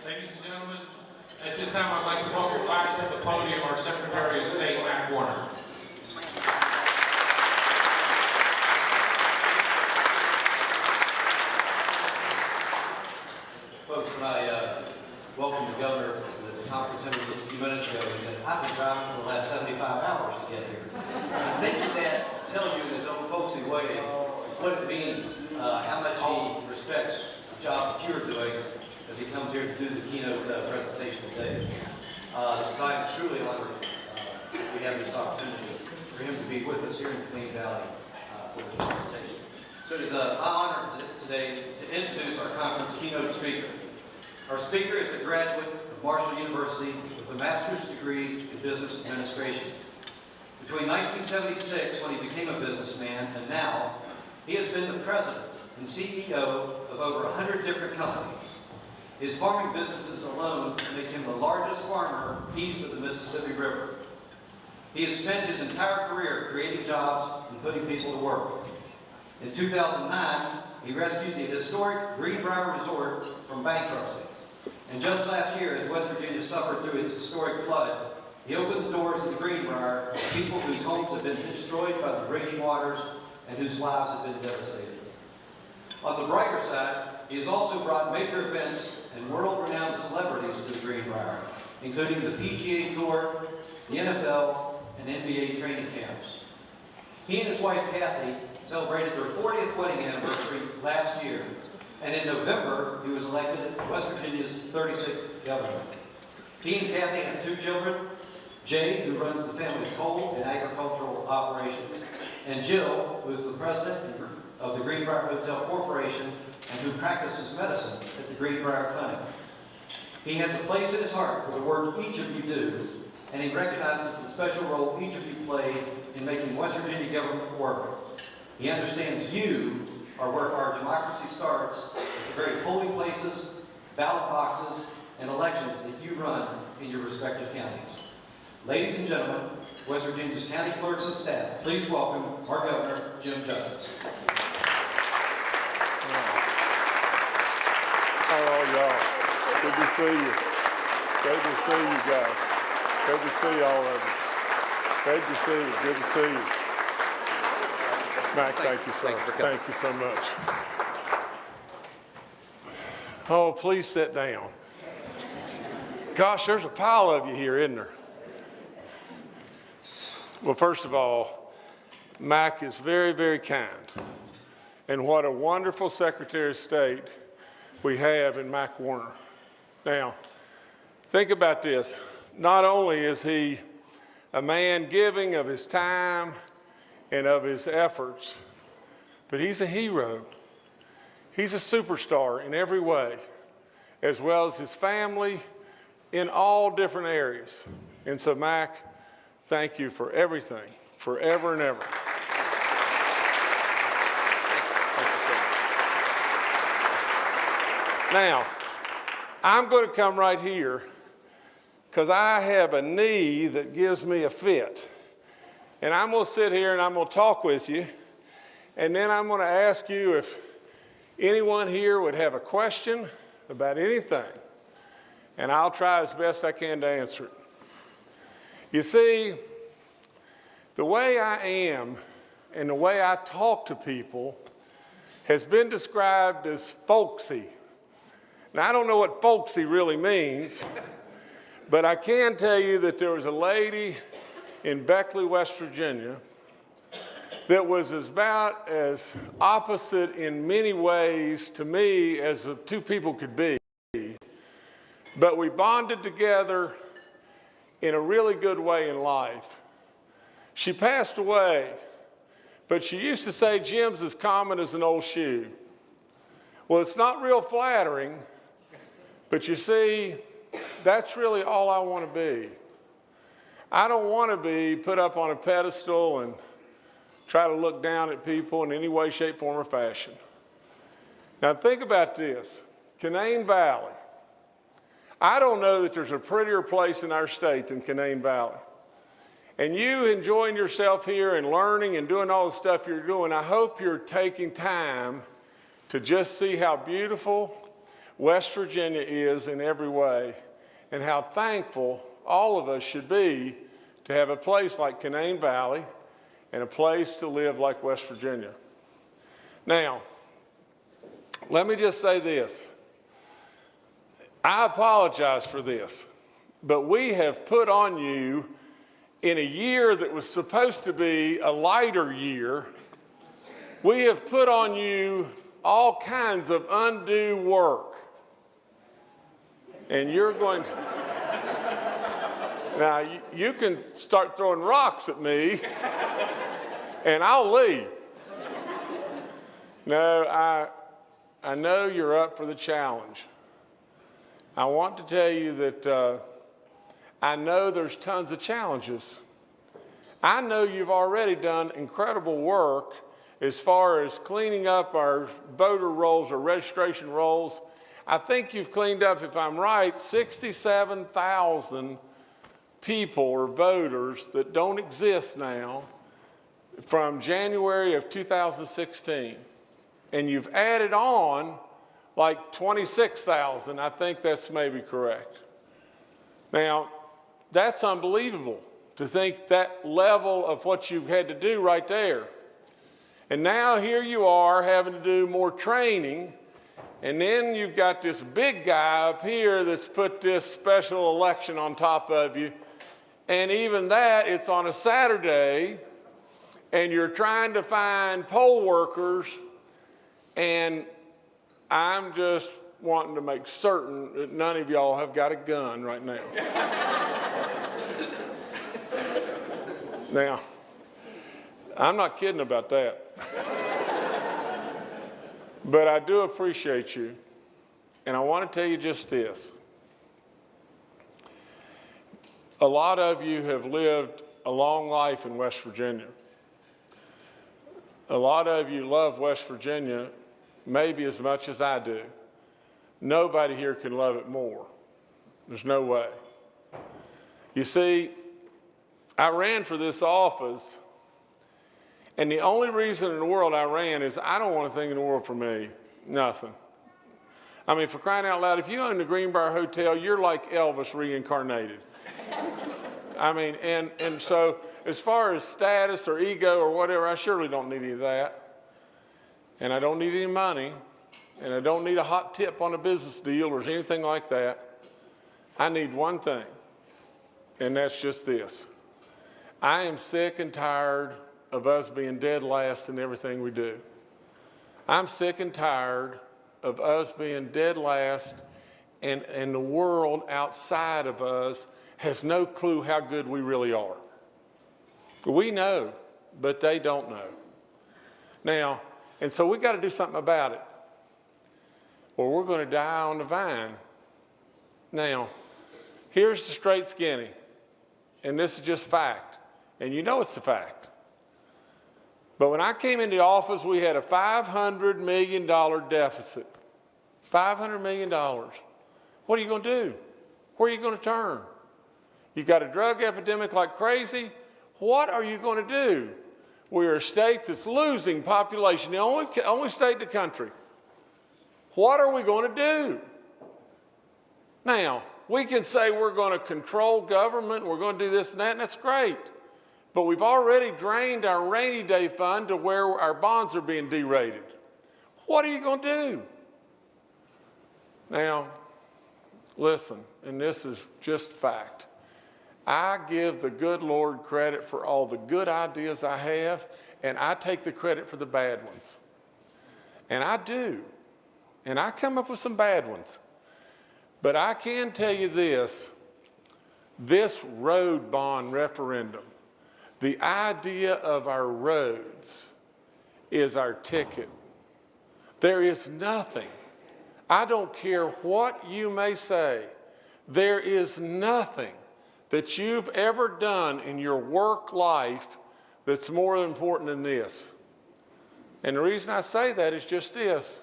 Ladies and gentlemen, at this time I'd like to welcome back to the podium our Secretary of State, Mac Warner. Folks, when I welcomed the governor to the conference center just a few minutes ago, he said, I've been driving for the last 75 hours to get here. I think that tells you in his own folksy way what it means, how much he respects the job that you're doing as he comes here to do the keynote presentation today. So I'm truly honored that we have this opportunity for him to be with us here in Canaan Valley for this presentation. So it is my honor today to introduce our conference keynote speaker. Our speaker is a graduate of Marshall University with a master's degree in business administration. Between 1976, when he became a businessman, and now, he has been the president and CEO of over 100 different companies. His farming businesses alone make him the largest farmer east of the Mississippi River. He has spent his entire career creating jobs and putting people to work. In 2009, he rescued the historic Greenbrier Resort from bankruptcy. And just last year, as West Virginia suffered through its historic flood, he opened the doors of the Greenbrier to people whose homes have been destroyed by the raging waters and whose lives have been devastated. On the brighter side, he has also brought major events and world-renowned celebrities to the Greenbrier, including the PGA Tour, the NFL, and NBA training camps. He and his wife, Kathy, celebrated their 40th wedding anniversary last year, and in November, he was elected West Virginia's 36th governor. He and Kathy have 2 children, Jay, who runs the family's coal and agricultural operations, and Jill, who is the president of the Greenbrier Hotel Corporation and who practices medicine at the Greenbrier Clinic. He has a place in his heart for the work each of you do, and he recognizes the special role each of you play in making West Virginia government work. He understands you are where our democracy starts, at the very polling places, ballot boxes, and elections that you run in your respective counties. Ladies and gentlemen, West Virginia's county clerks and staff, please welcome our Governor, Jim Justice. Hello, y'all. Good to see you. Good to see you guys. Good to see all of you. Great to see you. Good to see you. Mac, thank you, sir. Thank you so much. Oh, please sit down. Gosh, there's a pile of you here, isn't there? Well, first of all, Mac is very, very kind. And what a wonderful Secretary of State we have in Mac Warner. Now, think about this. Not only is he a man giving of his time and of his efforts, but he's a hero. He's a superstar in every way, as well as his family in all different areas. And so, Mac, thank you for everything, forever and ever. Now, I'm going to come right here because I have a knee that gives me a fit. And I'm going to sit here and I'm going to talk with you. And then I'm going to ask you if anyone here would have a question about anything. And I'll try as best I can to answer it. You see, the way I am and the way I talk to people has been described as folksy. Now, I don't know what folksy really means, but I can tell you that there was a lady in Beckley, West Virginia, that was about as opposite in many ways to me as the 2 people could be. But we bonded together in a really good way in life. She passed away, but she used to say, Jim's as common as an old shoe. Well, it's not real flattering, but you see, that's really all I want to be. I don't want to be put up on a pedestal and try to look down at people in any way, shape, form, or fashion. Now think about this. Canaan Valley. I don't know that there's a prettier place in our state than Canaan Valley. And you enjoying yourself here and learning and doing all the stuff you're doing, I hope you're taking time to just see how beautiful West Virginia is in every way, and how thankful all of us should be to have a place like Canaan Valley and a place to live like West Virginia. Now, let me just say this. I apologize for this, but we have put on you, in a year that was supposed to be a lighter year, we have put on you all kinds of undue work. And you're going to, now you can start throwing rocks at me and I'll leave. No, I know you're up for the challenge. I want to tell you that I know there's tons of challenges. I know you've already done incredible work as far as cleaning up our voter rolls or registration rolls. I think you've cleaned up, if I'm right, 67,000 people or voters that don't exist now from January of 2016. And you've added on like 26,000. I think that's maybe correct. Now, that's unbelievable to think that level of what you've had to do right there. And now here you are having to do more training, and then you've got this big guy up here that's put this special election on top of you. And even that, it's on a Saturday, and you're trying to find poll workers, and I'm just wanting to make certain that none of y'all have got a gun right now. Now, I'm not kidding about that. But I do appreciate you, and I want to tell you just this. A lot of you have lived a long life in West Virginia. A lot of you love West Virginia maybe as much as I do. Nobody here can love it more. There's no way. You see, I ran for this office, and the only reason in the world I ran is I don't want a thing in the world for me. Nothing. I mean, for crying out loud, if you own the Greenbrier Hotel, you're like Elvis reincarnated. I mean, and so as far as status or ego or whatever, I surely don't need any of that. And I don't need any money. And I don't need a hot tip on a business deal or anything like that. I need one thing, and that's just this. I am sick and tired of us being dead last in everything we do. I'm sick and tired of us being dead last, and the world outside of us has no clue how good we really are. We know, but they don't know. Now, and so we got to do something about it, or we're going to die on the vine. Now, here's the straight skinny, and this is just fact, and you know it's a fact. But when I came into office, we had a $500 million deficit. $500 million. What are you going to do? Where are you going to turn? You've got a drug epidemic like crazy. What are you going to do? We're a state that's losing population, the only state in the country. What are we going to do? Now, we can say we're going to control government, we're going to do this and that, and that's great. But we've already drained our rainy day fund to where our bonds are being derated. What are you going to do? Now, listen, and this is just fact. I give the good Lord credit for all the good ideas I have, and I take the credit for the bad ones. And I do. And I come up with some bad ones. But I can tell you this road bond referendum, the idea of our roads is our ticket. There is nothing, I don't care what you may say, there is nothing that you've ever done in your work life that's more important than this. And the reason I say that is just this.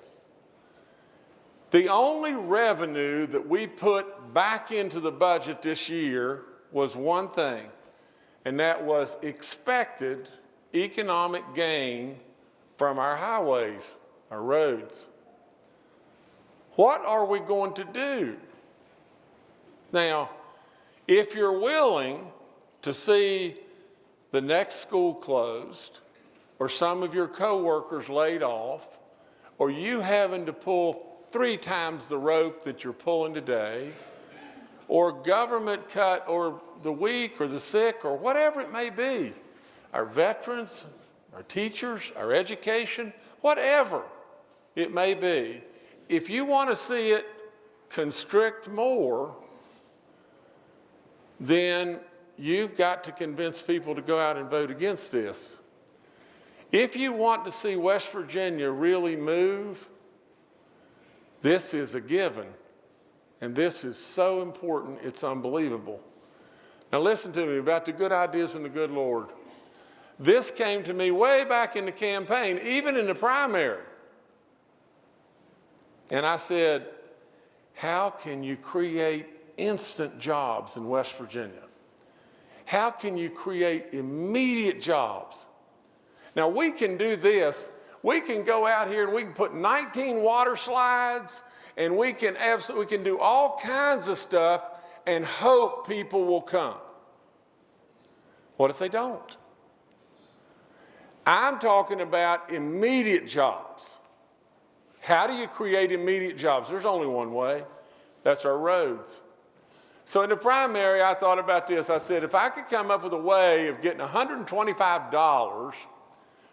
The only revenue that we put back into the budget this year was one thing, and that was expected economic gain from our highways, our roads. What are we going to do? Now, if you're willing to see the next school closed, or some of your coworkers laid off, or you having to pull 3 times the rope that you're pulling today, or government cut, or the weak, or the sick, or whatever it may be, our veterans, our teachers, our education, whatever it may be, if you want to see it constrict more, then you've got to convince people to go out and vote against this. If you want to see West Virginia really move, this is a given. And this is so important, it's unbelievable. Now listen to me about the good ideas and the good Lord. This came to me way back in the campaign, even in the primary. And I said, how can you create instant jobs in West Virginia? How can you create immediate jobs? Now we can do this. We can go out here and we can put 19 water slides, and we can do all kinds of stuff and hope people will come. What if they don't? I'm talking about immediate jobs. How do you create immediate jobs? There's only one way. That's our roads. So in the primary, I thought about this. I said, if I could come up with a way of getting $125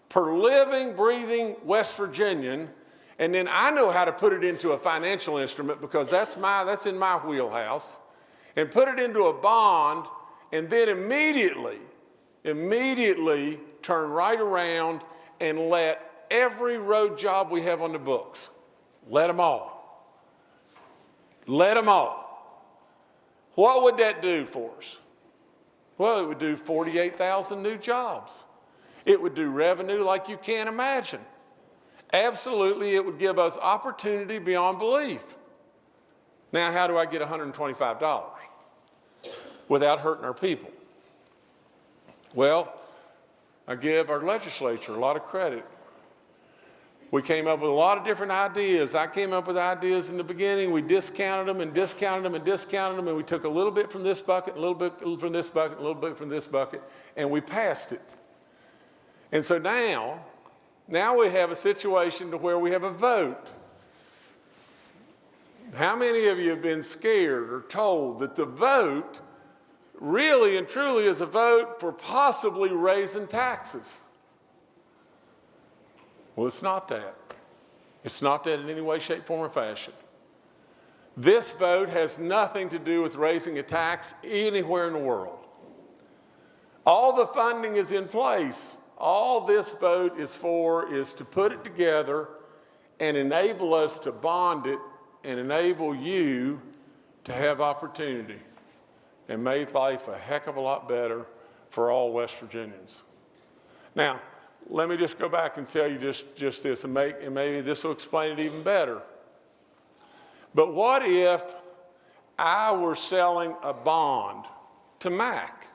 per living, breathing West Virginian, and then I know how to put it into a financial instrument because that's in my wheelhouse, and put it into a bond, and then immediately turn right around and let every road job we have on the books, let them all. Let them all. What would that do for us? Well, it would do 48,000 new jobs. It would do revenue like you can't imagine. Absolutely, it would give us opportunity beyond belief. Now, how do I get $125 without hurting our people? Well, I give our legislature a lot of credit. We came up with a lot of different ideas. I came up with ideas in the beginning. We discounted them and discounted them and discounted them, and we took a little bit from this bucket, a little bit from this bucket, a little bit from this bucket, and we passed it. And so now we have a situation to where we have a vote. How many of you have been scared or told that the vote really and truly is a vote for possibly raising taxes? Well, it's not that. It's not that in any way, shape, form, or fashion. This vote has nothing to do with raising a tax anywhere in the world. All the funding is in place. All this vote is for is to put it together and enable us to bond it and enable you to have opportunity and make life a heck of a lot better for all West Virginians. Now, let me just go back and tell you just this, and maybe this will explain it even better. But what if I were selling a bond to Mac?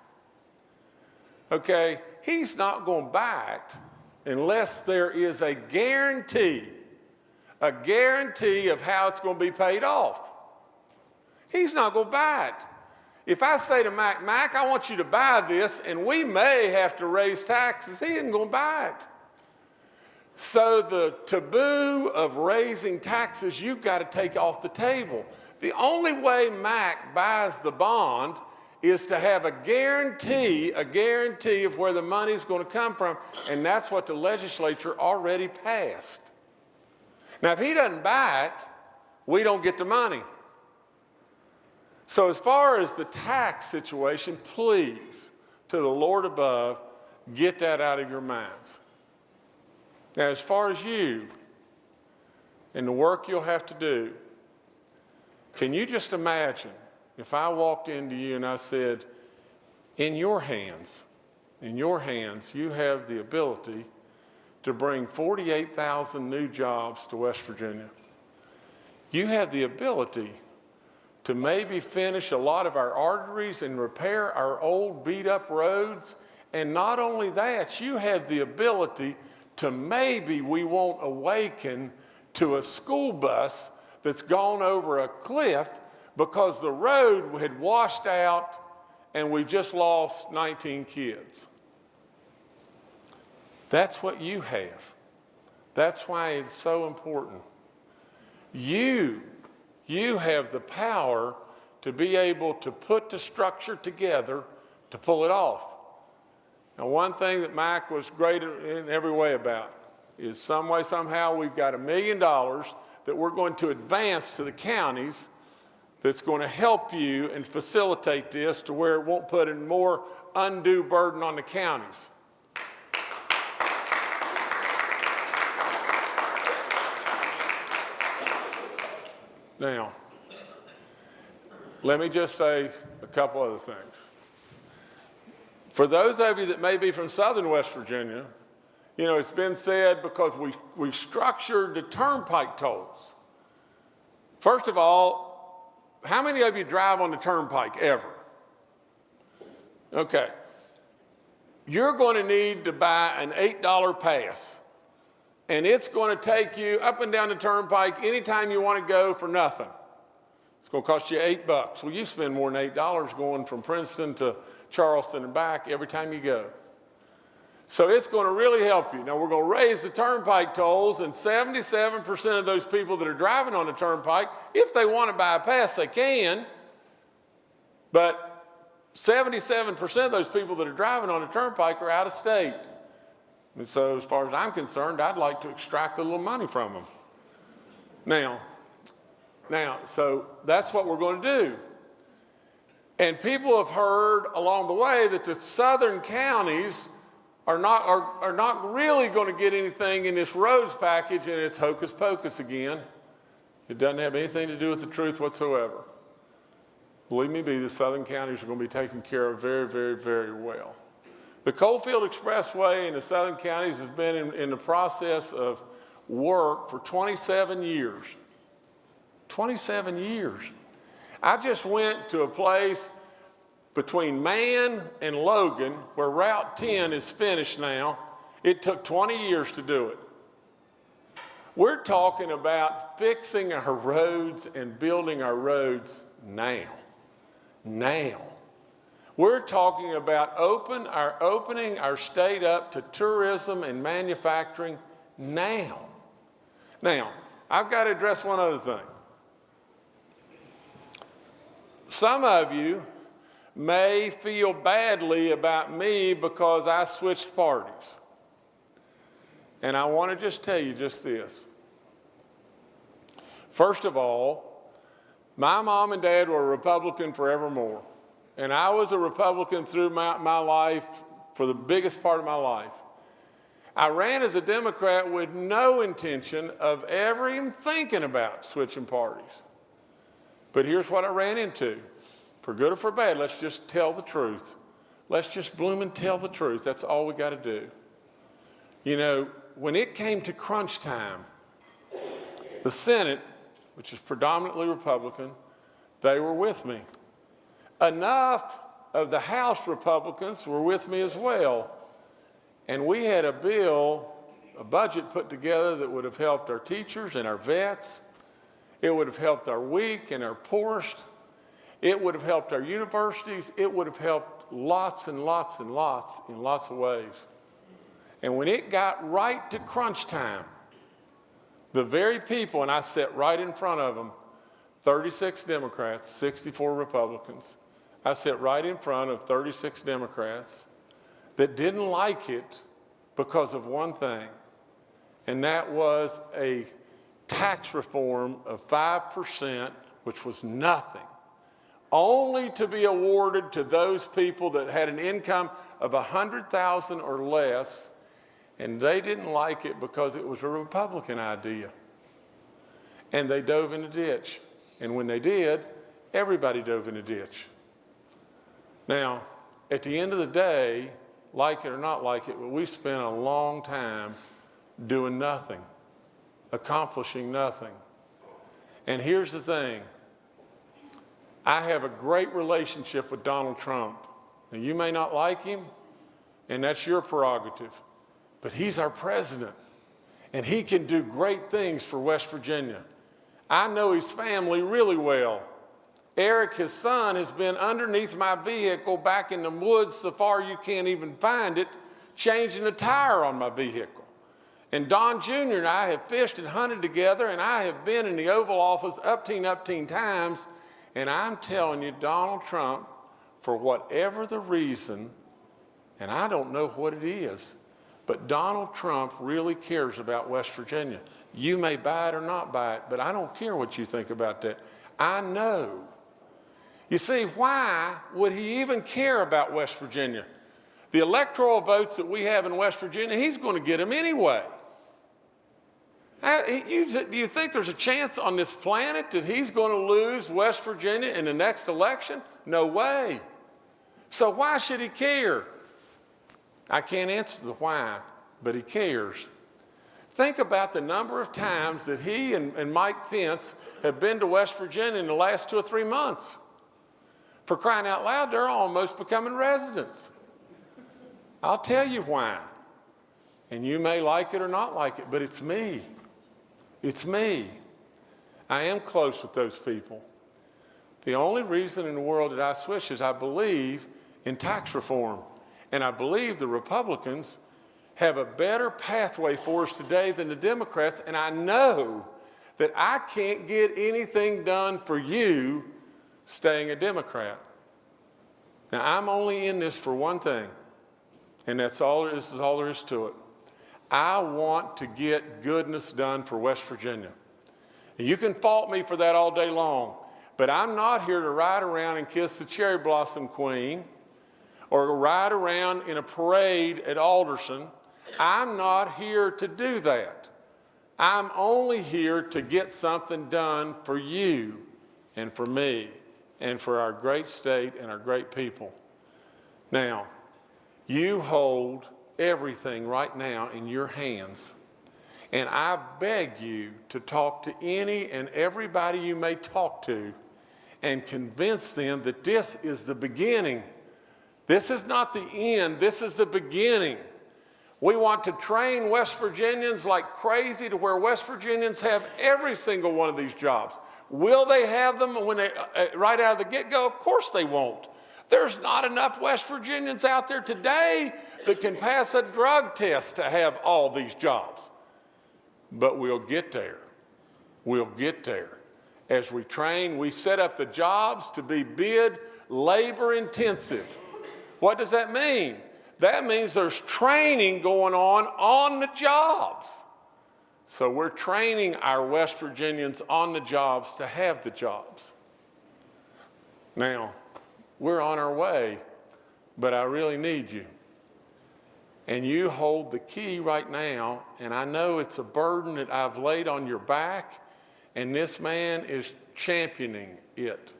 Okay, he's not going to buy it unless there is a guarantee of how it's going to be paid off. He's not going to buy it. If I say to Mac, I want you to buy this, and we may have to raise taxes, he isn't going to buy it. So the taboo of raising taxes, you've got to take off the table. The only way Mac buys the bond is to have a guarantee of where the money is going to come from, and that's what the legislature already passed. Now, if he doesn't buy it, we don't get the money. So as far as the tax situation, please, to the Lord above, get that out of your minds. Now, as far as you and the work you'll have to do, can you just imagine if I walked into you and I said, in your hands, you have the ability to bring 48,000 new jobs to West Virginia. You have the ability to maybe finish a lot of our arteries and repair our old beat-up roads. And not only that, you have the ability to maybe we won't awaken to a school bus that's gone over a cliff because the road had washed out and we just lost 19 kids. That's what you have. That's why it's so important. You have the power to be able to put the structure together to pull it off. Now, one thing that Mike was great in every way about is some way, somehow, we've got $1 million that we're going to advance to the counties that's going to help you and facilitate this to where it won't put in more undue burden on the counties. Now, let me just say a couple other things. For those of you that may be from southern West Virginia, you know, it's been said because we structured the turnpike tolls. First of all, how many of you drive on the turnpike ever? Okay. You're going to need to buy an $8 pass. And it's going to take you up and down the turnpike anytime you want to go for nothing. It's going to cost you $8. Well, you spend more than $8 going from Princeton to Charleston and back every time you go. So it's going to really help you. Now, we're going to raise the turnpike tolls, and 77% of those people that are driving on the turnpike, if they want to buy a pass, they can. But 77% of those people that are driving on the turnpike are out of state. And so as far as I'm concerned, I'd like to extract a little money from them. Now, so that's what we're going to do. And people have heard along the way that the southern counties are not really going to get anything in this roads package, and it's hocus pocus again. It doesn't have anything to do with the truth whatsoever. Believe me, the southern counties are going to be taken care of very, very, very well. The Coalfield Expressway in the southern counties has been in the process of work for 27 years. 27 years. I just went to a place between Man and Logan where Route 10 is finished now. It took 20 years to do it. We're talking about fixing our roads and building our roads now. Now. We're talking about opening our state up to tourism and manufacturing now. Now, I've got to address one other thing. Some of you may feel badly about me because I switched parties. And I want to just tell you just this. First of all, my mom and dad were Republican forevermore. And I was a Republican through my life for the biggest part of my life. I ran as a Democrat with no intention of ever even thinking about switching parties. But here's what I ran into. For good or for bad, let's just tell the truth. Let's just bloom and tell the truth. That's all we got to do. You know, when it came to crunch time, the Senate, which is predominantly Republican, they were with me. Enough of the House Republicans were with me as well. And we had a bill, a budget put together that would have helped our teachers and our vets. It would have helped our weak and our poorest. It would have helped our universities. It would have helped lots and lots and lots in lots of ways. And when it got right to crunch time, the very people, and I sat right in front of them, 36 Democrats, 64 Republicans. I sat right in front of 36 Democrats that didn't like it because of one thing, and that was a tax reform of 5%, which was nothing, only to be awarded to those people that had an income of $100,000 or less, and they didn't like it because it was a Republican idea. And they dove in a ditch. And when they did, everybody dove in a ditch. Now, at the end of the day, like it or not like it, we spent a long time doing nothing, accomplishing nothing. And here's the thing. I have a great relationship with Donald Trump. Now, you may not like him, and that's your prerogative, but he's our president, and he can do great things for West Virginia. I know his family really well. Eric, his son, has been underneath my vehicle back in the woods so far you can't even find it, changing the tire on my vehicle. And Don Jr. and I have fished and hunted together, and I have been in the Oval Office up teen times, and I'm telling you, Donald Trump, for whatever the reason, and I don't know what it is, but Donald Trump really cares about West Virginia. You may buy it or not buy it, but I don't care what you think about that. I know. You see, why would he even care about West Virginia? The electoral votes that we have in West Virginia, he's going to get them anyway. Do you think there's a chance on this planet that he's going to lose West Virginia in the next election? No way. So why should he care? I can't answer the why, but he cares. Think about the number of times that he and Mike Pence have been to West Virginia in the last 2 or 3 months. For crying out loud, they're almost becoming residents. I'll tell you why. And you may like it or not like it, but it's me. It's me. I am close with those people. The only reason in the world that I switch is I believe in tax reform. And I believe the Republicans have a better pathway for us today than the Democrats. And I know that I can't get anything done for you staying a Democrat. Now, I'm only in this for one thing, and this is all there is to it. I want to get goodness done for West Virginia. And you can fault me for that all day long, but I'm not here to ride around and kiss the cherry blossom queen or ride around in a parade at Alderson. I'm not here to do that. I'm only here to get something done for you and for me and for our great state and our great people. Now, you hold everything right now in your hands. And I beg you to talk to any and everybody you may talk to and convince them that this is the beginning. This is not the end, this is the beginning. We want to train West Virginians like crazy to where West Virginians have every single one of these jobs. Will they have them when they right out of the get-go? Of course they won't. There's not enough West Virginians out there today that can pass a drug test to have all these jobs. But we'll get there. We'll get there. As we train, we set up the jobs to be bid labor intensive. What does that mean? That means there's training going on the jobs. So we're training our West Virginians on the jobs to have the jobs. Now, we're on our way, but I really need you. And you hold the key right now, and I know it's a burden that I've laid on your back, and this man is championing it.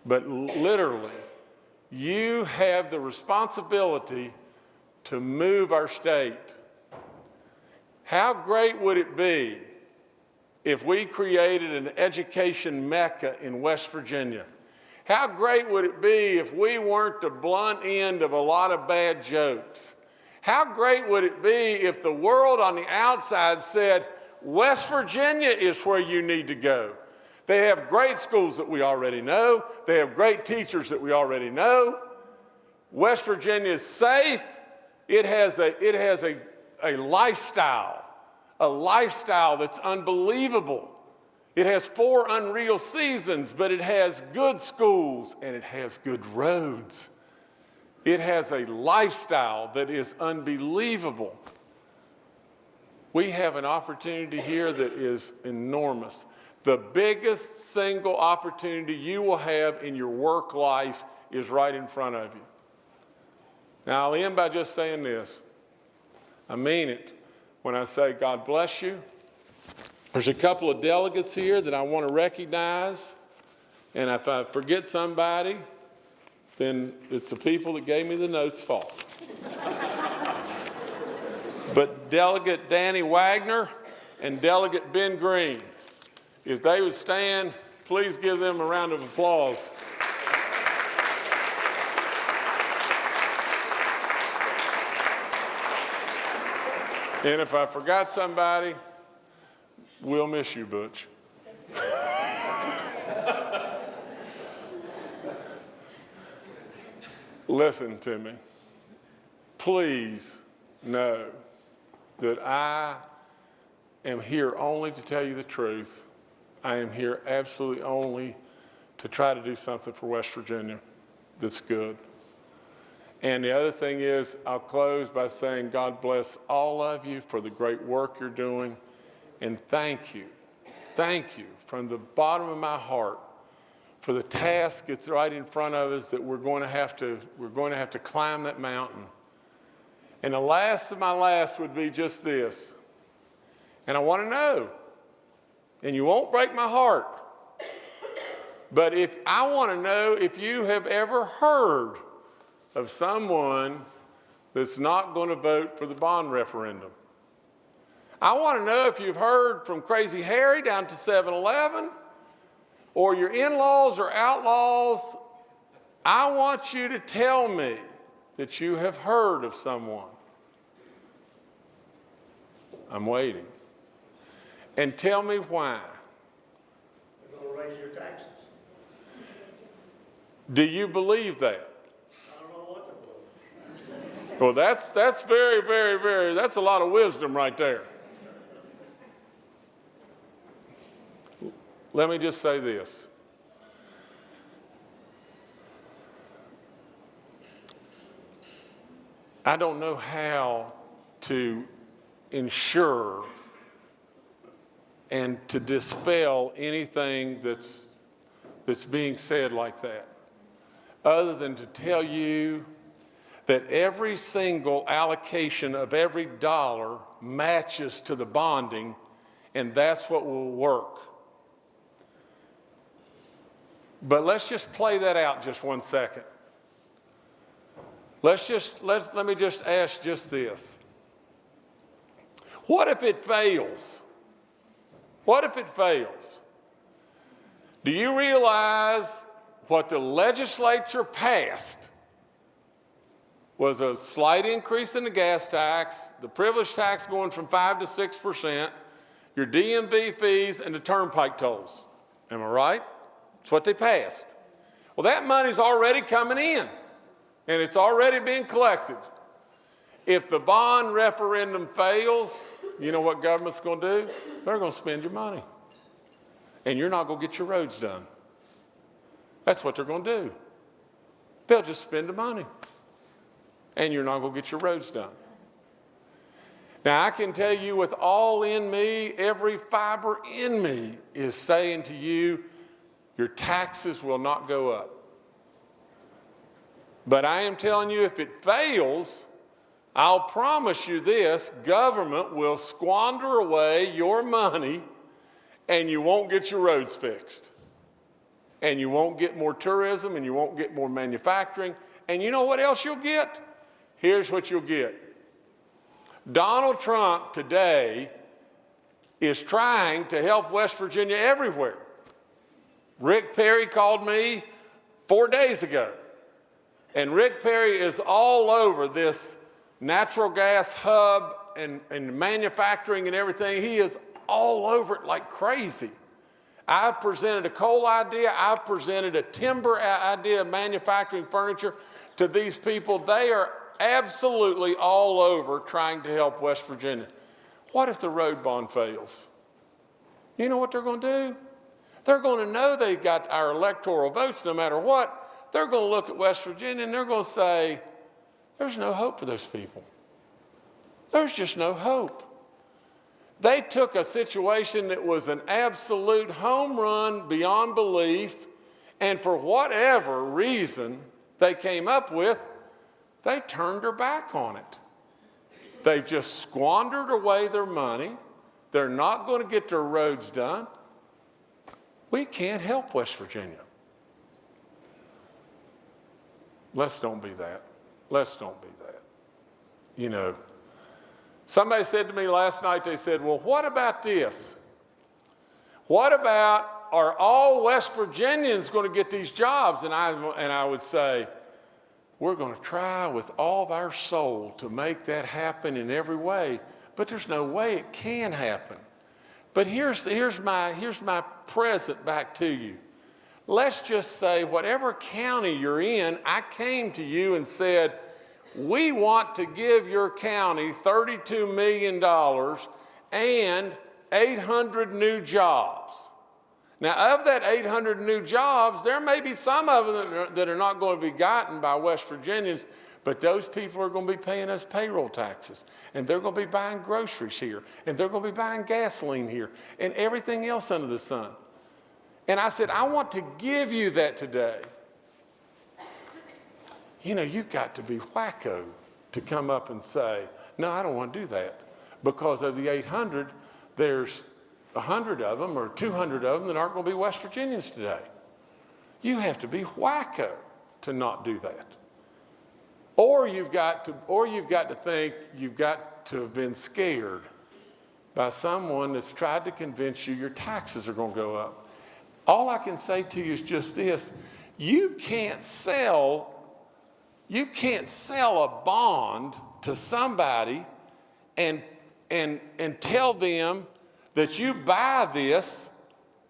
But literally, you have the responsibility to move our state. How great would it be if we created an education mecca in West Virginia? How great would it be if we weren't the blunt end of a lot of bad jokes? How great would it be if the world on the outside said, West Virginia is where you need to go. They have great schools that we already know. They have great teachers that we already know. West Virginia is safe. It has a lifestyle that's unbelievable. It has 4 unreal seasons, but it has good schools and it has good roads. It has a lifestyle that is unbelievable. We have an opportunity here that is enormous. The biggest single opportunity you will have in your work life is right in front of you. Now, I'll end by just saying this. I mean it when I say God bless you. There's a couple of delegates here that I want to recognize, and if I forget somebody, then it's the people that gave me the notes' fault. But Delegate Danny Wagner and Delegate Ben Green, if they would stand, please give them a round of applause. And if I forgot somebody, we'll miss you, Butch. Listen to me. Please know that I am here only to tell you the truth. I am here absolutely only to try to do something for West Virginia that's good. And the other thing is, I'll close by saying God bless all of you for the great work you're doing. And thank you from the bottom of my heart for the task that's right in front of us that we're going to have to climb that mountain. And the last of my last would be just this. And I want to know, and you won't break my heart, but if I want to know if you have ever heard of someone that's not going to vote for the bond referendum. I want to know if you've heard from Crazy Harry down to 7-Eleven, or your in-laws or outlaws. I want you to tell me that you have heard of someone. I'm waiting. And tell me why. They're going to raise your taxes. Do you believe that? I don't know what to believe. Well, that's very, very, very, that's a lot of wisdom right there. Let me just say this. I don't know how to ensure and to dispel anything that's being said like that, other than to tell you that every single allocation of every dollar matches to the bonding, and that's what will work. But let's just play that out just 1 second. Let me just ask just this. What if it fails? What if it fails? Do you realize what the legislature passed was a slight increase in the gas tax, the privilege tax going from 5% to 6%, your DMV fees, and the turnpike tolls? Am I right? That's what they passed. Well, that money's already coming in, and it's already being collected. If the bond referendum fails, you know what government's going to do? They're going to spend your money, and you're not going to get your roads done. That's what they're going to do. They'll just spend the money, and you're not going to get your roads done. Now, I can tell you with all in me, every fiber in me is saying to you, your taxes will not go up. But I am telling you, if it fails, I'll promise you this, government will squander away your money and you won't get your roads fixed. And you won't get more tourism and you won't get more manufacturing. And you know what else you'll get? Here's what you'll get. Donald Trump today is trying to help West Virginia everywhere. Rick Perry called me 4 days ago. And Rick Perry is all over this natural gas hub and manufacturing and everything. He is all over it like crazy. I've presented a coal idea. I've presented a timber idea of manufacturing furniture to these people. They are absolutely all over trying to help West Virginia. What if the road bond fails? You know what they're going to do? They're going to know they got our electoral votes no matter what. They're going to look at West Virginia and they're going to say, there's no hope for those people. There's just no hope. They took a situation that was an absolute home run beyond belief, and for whatever reason they came up with, they turned their back on it. They just squandered away their money. They're not going to get their roads done. We can't help West Virginia. Let's don't be that. Let's don't be that. You know, somebody said to me last night, they said, well, what about this? What about, are all West Virginians going to get these jobs? And I would say, we're going to try with all of our soul to make that happen in every way, but there's no way it can happen. But here's my present back to you. Let's just say whatever county you're in, I came to you and said, we want to give your county $32 million and 800 new jobs. Now, of that 800 new jobs, there may be some of them that are not going to be gotten by West Virginians, but those people are going to be paying us payroll taxes, and they're going to be buying groceries here, and they're going to be buying gasoline here, and everything else under the sun. And I said, I want to give you that today. You know, you've got to be wacko to come up and say, no, I don't want to do that. Because of the 800, there's 100 of them or 200 of them that aren't going to be West Virginians today. You have to be wacko to not do that. Or you've got to think you've got to have been scared by someone that's tried to convince you your taxes are going to go up. All I can say to you is just this: you can't sell a bond to somebody and tell them that you buy this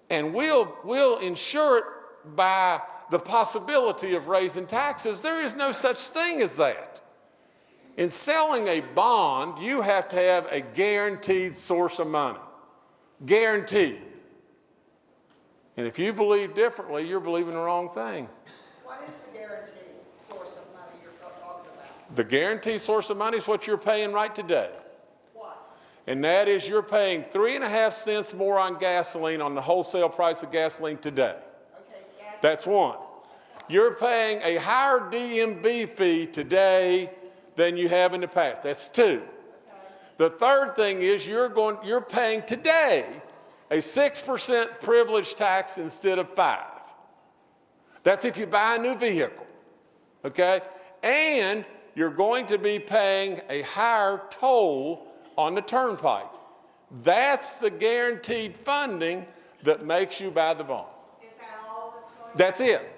and we'll insure it by the possibility of raising taxes. There is no such thing as that. In selling a bond, you have to have a guaranteed source of money. Guaranteed. And if you believe differently, you're believing the wrong thing. What is the guaranteed source of money you're talking about? The guaranteed source of money is what you're paying right today. What? And that is you're paying 3.5 cents more on gasoline on the wholesale price of gasoline today. Okay, gas. That's one. You're paying a higher DMV fee today than you have in the past. That's two. Okay. The third thing is you're paying today a 6% privilege tax instead of 5%. That's if you buy a new vehicle, okay? And you're going to be paying a higher toll on the turnpike. That's the guaranteed funding that makes you buy the bond. Is that all that's going on? That's it.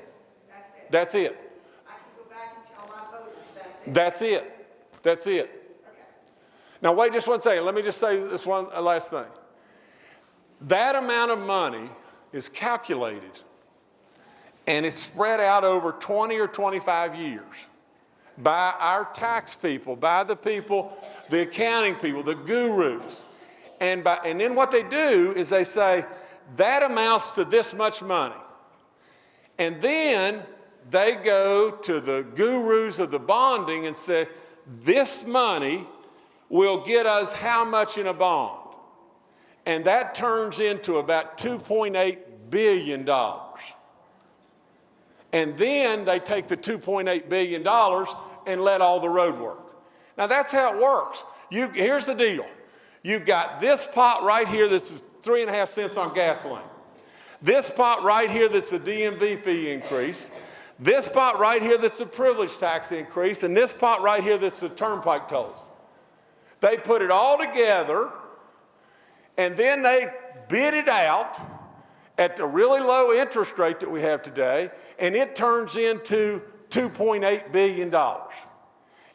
That's it? That's it. I can go back and tell my voters that's it? That's it. That's it. Okay. Now wait just one second. Let me just say this one last thing. That amount of money is calculated and it's spread out over 20 or 25 years by our tax people, by the people, the accounting people, the gurus. And then what they do is they say, that amounts to this much money. And then they go to the gurus of the bonding and say, this money will get us how much in a bond? And that turns into about $2.8 billion. And then they take the $2.8 billion and let all the road work. Now that's how it works. Here's the deal. You've got this pot right here that's 3.5 cents on gasoline. This pot right here that's a DMV fee increase. This pot right here that's a privilege tax increase. And this pot right here that's the turnpike tolls. They put it all together and then they bid it out at the really low interest rate that we have today, and it turns into $2.8 billion.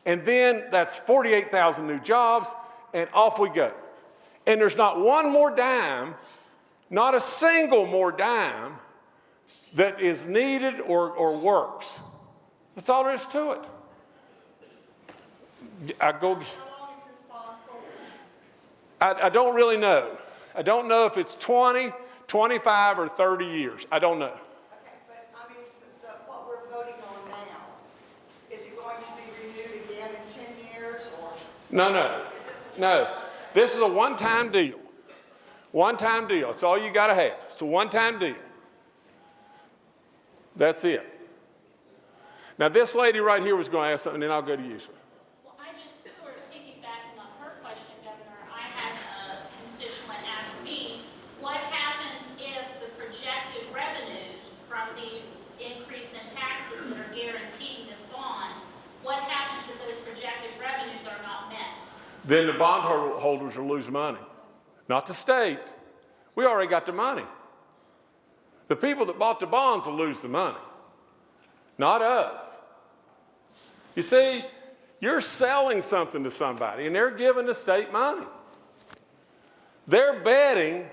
And then that's 48,000 new jobs, and off we go. And there's not one more dime, not a single more dime that is needed or works. That's all there is to it. How long is this bond for? I don't really know. I don't know if it's 20, 25, or 30 years. I don't know. Okay, but I mean, what we're voting on now, is it going to be renewed again in 10 years or? No. This is a one-time deal. One-time deal. It's all you got to have. It's a one-time deal. That's it. Now, this lady right here was going to ask something, and then I'll go to you, sir. Well, I just sort of piggybacking on her question, Governor. I had a constituent ask me, what happens if the projected revenues from these increase in taxes that are guaranteeing this bond, what happens if those projected revenues are not met? Then the bondholders will lose money. Not the state. We already got the money. The people that bought the bonds will lose the money. Not us. You see, you're selling something to somebody and they're giving the state money. They're betting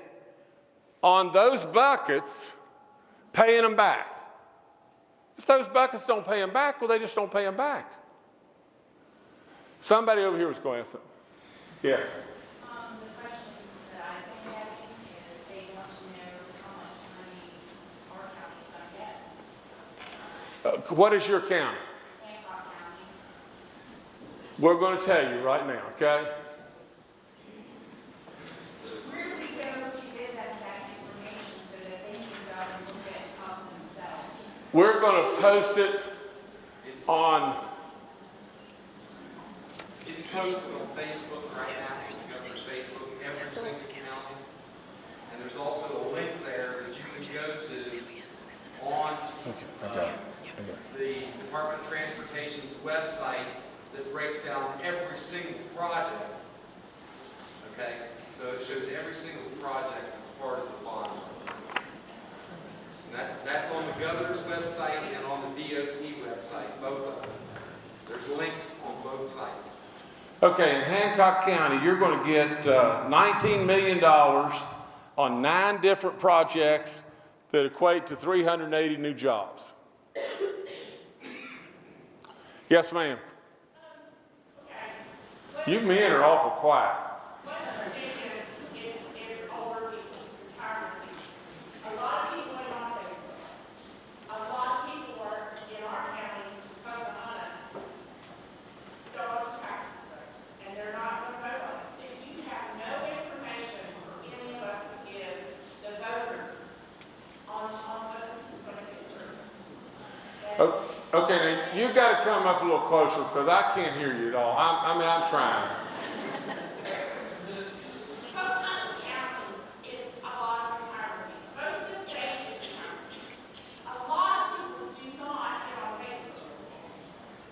on those buckets paying them back. If those buckets don't pay them back, well, they just don't pay them back. Somebody over here was going to ask something. Yes. The question that I've been having is they want to know how much money our county's going to get. What is your county? Hancock County. We're going to tell you right now, okay? Where do we go to get that information so that they can go and look at it themselves? We're going to post it on. It's posted on Facebook right now, the governor's Facebook, every single county. And there's also a link there that you can go to on the Department of Transportation's website that breaks down every single project. Okay, so it shows every single project that's part of the bond. And that's on the governor's website and on the DOT website, both of them. There's links on both sites. Okay, in Hancock County, you're going to get $19 million on 9 different projects that equate to 380 new jobs. Yes, ma'am. You men are awful quiet. West Virginia is older people, retired people. A lot of people in our area. A lot of people are in our county voting on us. Don't want taxes, and they're not going to vote on it. If you have no information for any of us to give the voters on what this is going to get through. Okay, now you've got to come up a little closer because I can't hear you at all. I'm trying. Pocahontas County is a lot of retirement. Most of the state is retirement. A lot of people do not get on Facebook.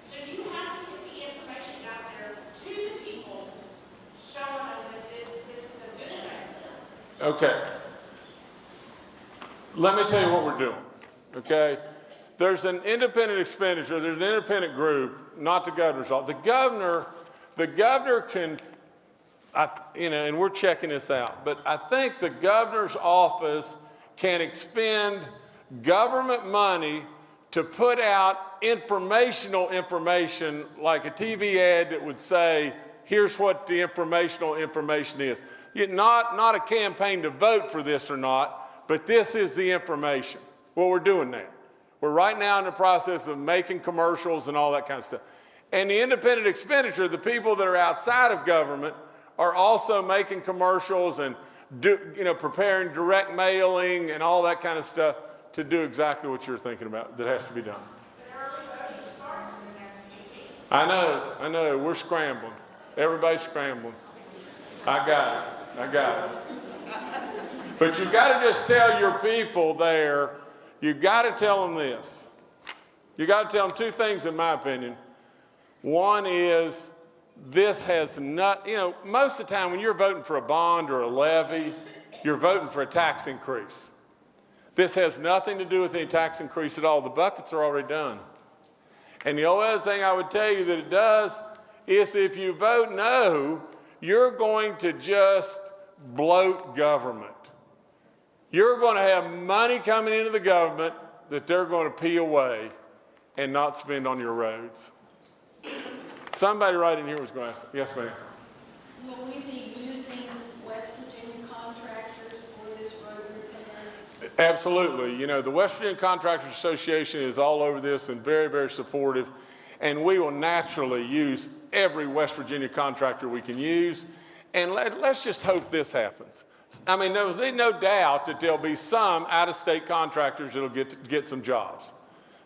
So you have to get the information out there to the people, showing them that this is a good thing. Okay. Let me tell you what we're doing, okay? There's an independent expenditure, there's an independent group, not the governor's office. The governor can, and we're checking this out, but I think the governor's office can expend government money to put out informational information, like a TV ad that would say, here's what the informational information is. Not a campaign to vote for this or not, but this is the information. What we're doing now. We're right now in the process of making commercials and all that kind of stuff. And the independent expenditure, the people that are outside of government, are also making commercials and preparing direct mailing and all that kind of stuff to do exactly what you're thinking about that has to be done. The early voting starts in the next few weeks. I know, we're scrambling. Everybody's scrambling. I got it. But you've got to just tell your people there, you've got to tell them this. You've got to tell them 2 things, in my opinion. One is, this has not, most of the time when you're voting for a bond or a levy, you're voting for a tax increase. This has nothing to do with any tax increase at all. The buckets are already done. And the only other thing I would tell you that it does is if you vote no, you're going to just bloat government. You're going to have money coming into the government that they're going to pee away and not spend on your roads. Somebody right in here was going to ask. Yes, ma'am. Will we be using West Virginia contractors for this road repair? Absolutely. The West Virginia Contractors Association is all over this and very, very supportive. And we will naturally use every West Virginia contractor we can use. And let's just hope this happens. There's no doubt that there'll be some out-of-state contractors that'll get some jobs.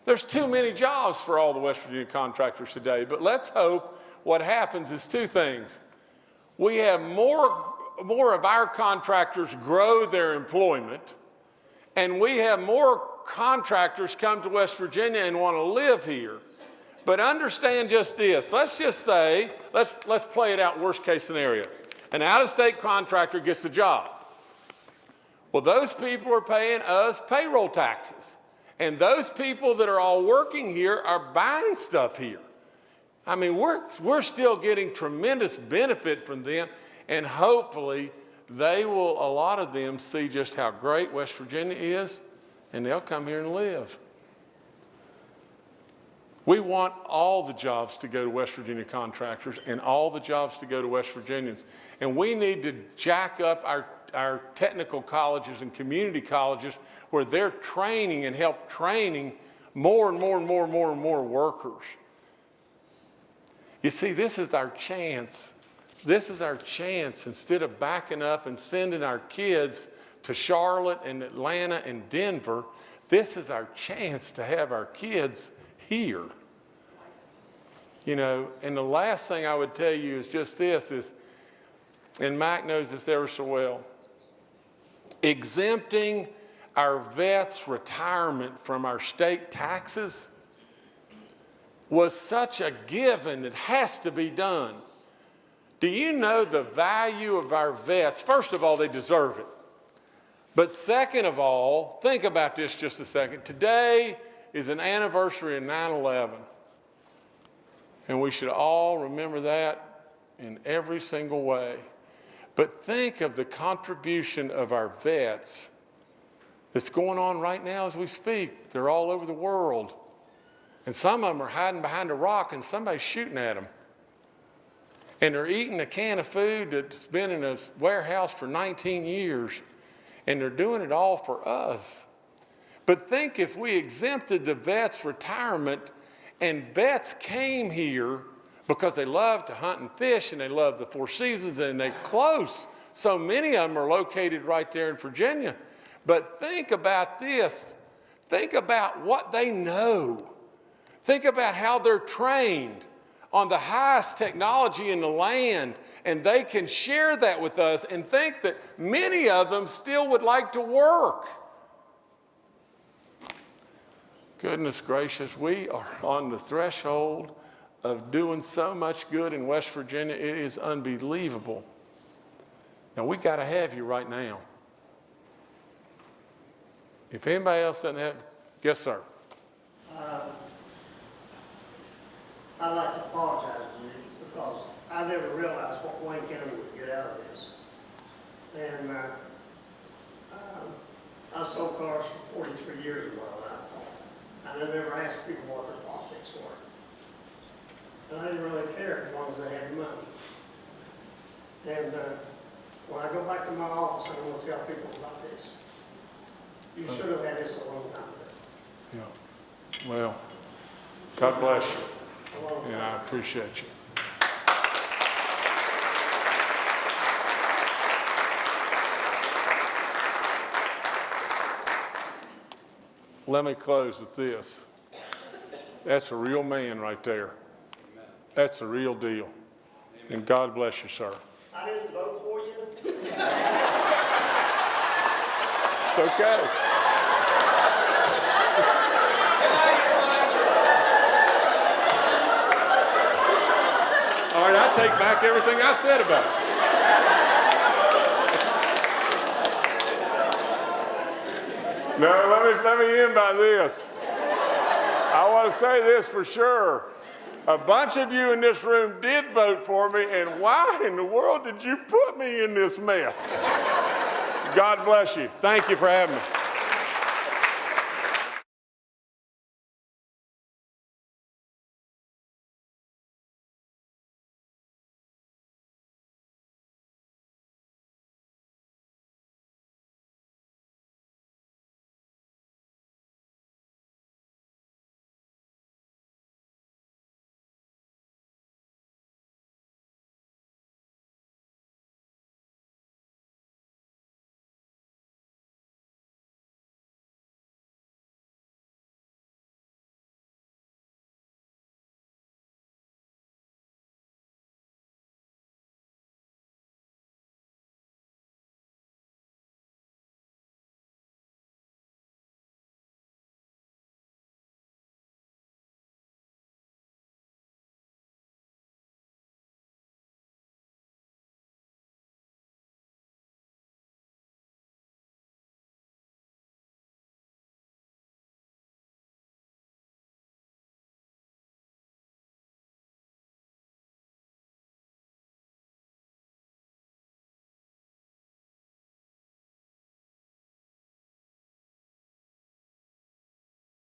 There's too many jobs for all the West Virginia contractors today, but let's hope what happens is 2 things. We have more of our contractors grow their employment, and we have more contractors come to West Virginia and want to live here. But understand just this. Let's just say, let's play it out worst case scenario. An out-of-state contractor gets a job. Well, those people are paying us payroll taxes. And those people that are all working here are buying stuff here. We're still getting tremendous benefit from them, and hopefully a lot of them see just how great West Virginia is, and they'll come here and live. We want all the jobs to go to West Virginia contractors and all the jobs to go to West Virginians. And we need to jack up our technical colleges and community colleges where they're training and help training more and more and more and more and more workers. You see, this is our chance. This is our chance. Instead of backing up and sending our kids to Charlotte and Atlanta and Denver, this is our chance to have our kids here. You know, and the last thing I would tell you is just this is, and Mike knows this ever so well, exempting our vets' retirement from our state taxes was such a given, it has to be done. Do you know the value of our vets? First of all, they deserve it. But second of all, think about this just a second. Today is an anniversary of 9/11. And we should all remember that in every single way. But think of the contribution of our vets that's going on right now as we speak. They're all over the world. And some of them are hiding behind a rock and somebody's shooting at them. And they're eating a can of food that's been in a warehouse for 19 years. And they're doing it all for us. But think if we exempted the vets' retirement and vets came here because they love to hunt and fish and they love the Four Seasons and they're close. So many of them are located right there in Virginia. But think about this. Think about what they know. Think about how they're trained on the highest technology in the land, and they can share that with us and think that many of them still would like to work. Goodness gracious, we are on the threshold of doing so much good in West Virginia. It is unbelievable. Now, we got to have you right now. If anybody else doesn't have, yes, sir. I'd like to apologize to you because I never realized what Wayne County would get out of this. And I sold cars for 43 years in my life. And I never asked people what their politics were. And I didn't really care as long as they had money. And when I go back to my office, I'm going to tell people about this. You should have had this a long time ago. Yeah. Well, God bless you. And I appreciate you. Let me close with this. That's a real man right there. That's a real deal. And God bless you, sir. I didn't vote for you. It's okay. All right, I take back everything I said about it. No, let me end by this. I want to say this for sure. A bunch of you in this room did vote for me, and why in the world did you put me in this mess? God bless you. Thank you for having me.